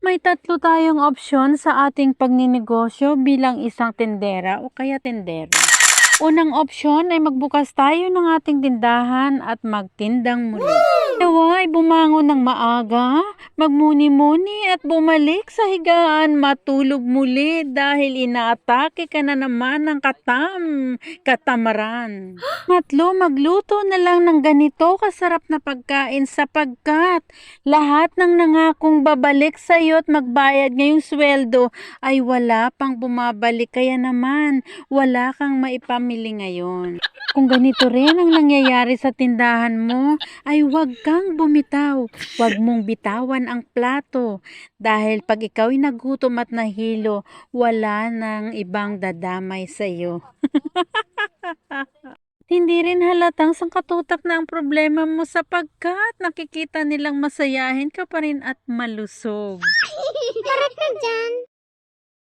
May tatlo tayong opsyon sa ating pagninegosyo bilang isang tindera o kaya tindero. Unang opsyon ay magbukas tayo ng ating tindahan at magtindang muli. Pangalawa ay bumangon ng maaga, magmuni-muni at bumalik sa higaan, matulog muli dahil inaatake ka na naman ng katamaran. Tatlo, magluto na lang ng ganito kasarap na pagkain sapagkat lahat ng nangakong babalik sa iyo at magbayad ngayong sweldo ay wala pang bumabalik, kaya naman wala kang maipamili ngayon. Kung ganito rin ang nangyayari sa tindahan mo, ay huwag kang bumitaw. Huwag mong bitawan ang plato dahil pag ikaw'y nagutom at nahilo, wala nang ibang dadamay sa iyo. Hindi rin halatang sangkatutak na ang problema mo sapagkat nakikita nilang masayahin ka pa rin at malusog. Correct ka dyan.